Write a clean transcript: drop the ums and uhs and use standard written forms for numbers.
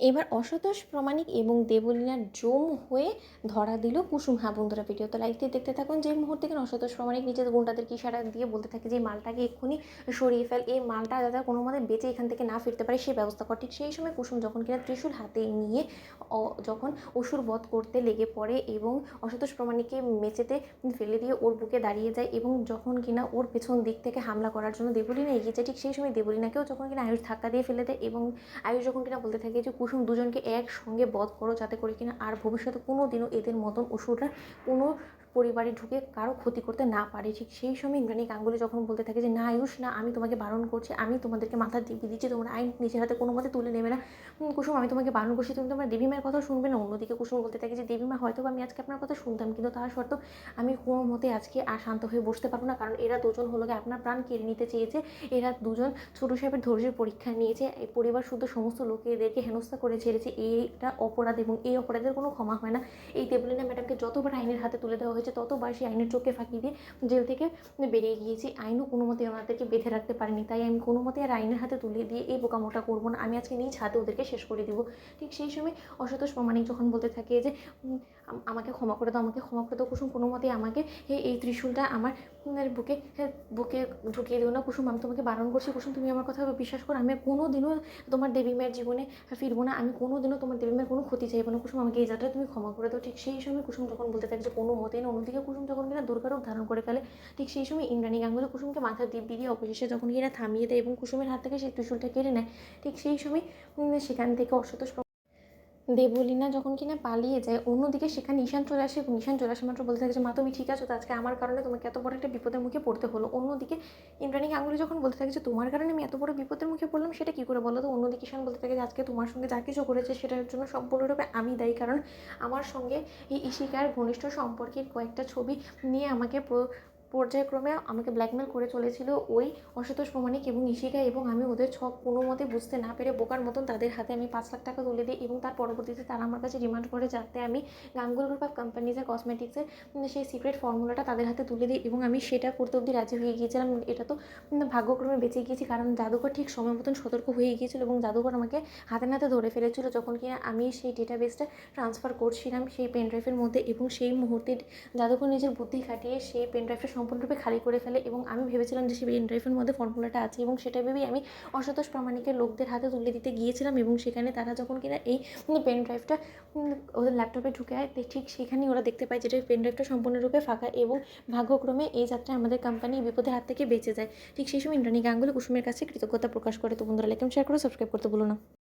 এবার অসতোষ প্রামাণিক এবং দেবলীনার জম হয়ে ধরা দিল কুসুম। হ্যাঁ বন্ধুরা, ভিডিও তো লাইক দিয়ে দেখতে থাকুন। যে মুহূর্তে কিনা অসতোষ প্রামাণিক নিজের গুন্ডাদেরকে ইশারা দিয়ে বলতে থাকে যে মালটাকে এক্ষুনি সরিয়ে ফেল, এই মালটা যাতে কোনো মতে বেঁচে এখান থেকে না ফিরতে পারে সেই ব্যবস্থা কর। ঠিক সেই সময় কুসুম যখন কিনা ত্রিশূল হাতে নিয়ে যখন অসুর বধ করতে লেগে পড়ে এবং অসতোষ প্রামাণিককে মেঝেতে ফেলে দিয়ে ওর বুকে দাঁড়িয়ে যায় এবং যখন কিনা ওর পেছন দিক থেকে হামলা করার জন্য দেবলীনা এগিয়ে যায়, ঠিক সেই সময় দেবলীনাকেও যখন কিনা আয়ুষ ধাক্কা দিয়ে ফেলে দেয় এবং আয়ুষ যখন কিনা বলতে থাকে যে কুসুম দুজনকে একসঙ্গে বধ করো যাতে করে কিনা আর ভবিষ্যতে কোনো দিনও এদের মতন অসুররা কোনো পরিবারে ঢুকে কারো ক্ষতি করতে না পারে। ঠিক সেই সময় ইন্দ্রাণী গাঙ্গুলি যখন বলতে থাকে যে না আয়ুষ না, আমি তোমাকে বারণ করছি, আমি তোমাদেরকে মাথা দিব্যি দিচ্ছি, তোমরা আইন নিজের হাতে কোনো মতে তুলে নেবে না। কুসুম আমি তোমাকে বারণ করছি, তুমি তোমার দেবী মায়ের কথা শুনবে না। অন্যদিকে কুসুম বলতে থাকে যে দেবী মা হয়তো আমি আজকে আপনার কথা শুনতাম, কিন্তু তার সত্ত্বেও আমি কোনো মতে আজকে আর শান্ত হয়ে বসতে পারবো না, কারণ এরা দুজন হলো আপনার প্রাণ কেড়ে নিতে চেয়েছে। এরা দুজন ছোটো সাহেবের ধৈর্যের পরীক্ষা নিয়েছে, এই পরিবার শুদ্ধ সমস্ত লোকে এদেরকে হেনস্থা করে ছেড়েছে। এইটা অপরাধ এবং এই অপরাধের কোনো ক্ষমা হয় না। এই দেবলীনা ম্যাডামকে যতবার আইনের হাতে তুলে দেওয়া হয়েছে ততবার সেই আইনের চোখে ফাঁকি দিয়ে জেল থেকে বেরিয়ে গিয়েছি। আইনও কোনো মতে ওনাদেরকে বেঁধে রাখতে পারেনি, তাই আমি কোনো মতে আর আইনের হাতে তুলে দিয়ে এই বোকামোটা করবো না, আমি আজকে নিজ হাতে ওদেরকে শেষ করে দিব। ঠিক সেই সময় অসতোষ প্রামাণিক যখন বলতে থাকে যে আমাকে ক্ষমা করে দাও, আমাকে ক্ষমা করে দাও কুসুম, কোনো মতেই আমাকে এই ত্রিশূলটা আমার বুকে বুকে ঢুকিয়ে দিও না কুসুম, আমি তোমাকে বারণ করছি কুসুম, তুমি আমার কথা বিশ্বাস করো, আমি কোনো দিনও তোমার দেবী মায়ের জীবনে ফিরবো না, আমি কোনো দিনও তোমার দেবী মায়ের কোনো ক্ষতি চাইবো না কুসুম, আমাকে এই যাত্রায় তুমি ক্ষমা করে দাও। ঠিক সেই সময় কুসুম যখন বলতে থাকে যে কোনো মতেই না, অন্যদিকে কুসুম যখন কিনা দুর্গারূপ ধারণ করে ফেলে। ঠিক সেই সময় ইন্দ্রাণী গাঙ্গুলি কুসুমকে মাথা দিব্যি দিয়ে অবশেষে যখন কিনা থামিয়ে দেয় এবং কুসুমের হাত থেকে সেই ত্রিশূলটা কেড়ে নেয়। ঠিক সেই সময় সেখান থেকে অসতোষ দেবলীনা যখন কিনা পালিয়ে যায়, অন্যদিকে সেখানে ঈশান চলে আসে এবং ঈশান চলে আসে মাত্র বলতে থাকে যে মা তুমি ঠিক আছো তো, আজকে আমার কারণে তোমাকে এত বড় একটা বিপদের মুখে পড়তে হলো। অন্যদিকে ইন্দ্রাণী গাঙ্গুলি যখন বলতে থাকে যে তোমার কারণে আমি এত বড় বিপদের মুখে পড়লাম, সেটা কী করে বলো তো। অন্যদিকে ঈশান বলতে থাকে যে আজকে তোমার সঙ্গে যা কিছু করেছে সেটার জন্য সম্পূর্ণরূপে আমি দায়ী, কারণ আমার সঙ্গে এই ইশিকার ঘনিষ্ঠ সম্পর্কের কয়েকটা ছবি নিয়ে আমাকে পর্যায়ক্রমে আমাকে ব্ল্যাকমেল করে চলেছিল ওই অসতোষ প্রামাণিক এবং ইশিকা, এবং আমি ওদের ছক কোনো মতে বুঝতে না পেরে বোকার মতন তাদের হাতে আমি 5 লাখ টাকা তুলে দিই এবং তার পরবর্তীতে তারা আমার কাছে ডিমান্ড করে যাতে আমি গাঙ্গুল গ্রুপ অফ কোম্পানিজের কসমেটিক্সের সেই সিক্রেট ফর্মুলাটা তাদের হাতে তুলে দিই এবং আমি সেটা করতে অবধি রাজি হয়ে গিয়েছিলাম। এটা তো ভাগ্যক্রমে বেঁচে গিয়েছি, কারণ জাদুকর ঠিক সময় মতন সতর্ক হয়ে গিয়েছিল এবং জাদুকর আমাকে হাতে নাতে ধরে ফেলেছিল যখন কিনা আমি সেই ডেটাবেসটা ট্রান্সফার করছিলাম সেই পেনড্রাইভের মধ্যে, এবং সেই মুহূর্তে জাদুকর নিজের বুদ্ধি খাটিয়ে সেই পেনড্রাইভটা সম্পূর্ণরূপে খালি করে ফেলে এবং আমি ভেবেছিলাম যে সেই পেনড্রাইভের মধ্যে ফর্মুলাটা আছে এবং সেটা ভেবেই আমি অসতোষ প্রামাণিকের লোকদের হাতে তুলে দিতে গিয়েছিলাম এবং সেখানে তারা যখন কিনা এই পেনড্রাইভটা ওদের ল্যাপটপে ঢুকে আয়, ঠিক সেখানেই ওরা দেখতে পায় যেটা পেনড্রাইভটা সম্পূর্ণরূপে ফাঁকা এবং ভাগ্যক্রমে এই যাত্রায় আমাদের কোম্পানি বিপদের হাত থেকে বেঁচে যায়। ঠিক সেই সময় ইন্দ্রাণী গাঙ্গুলি কুসুমের কাছে কৃতজ্ঞতা প্রকাশ করে। তো বন্ধুরা লাইক শেয়ার করে সাবস্ক্রাইব করতে ভুলো না।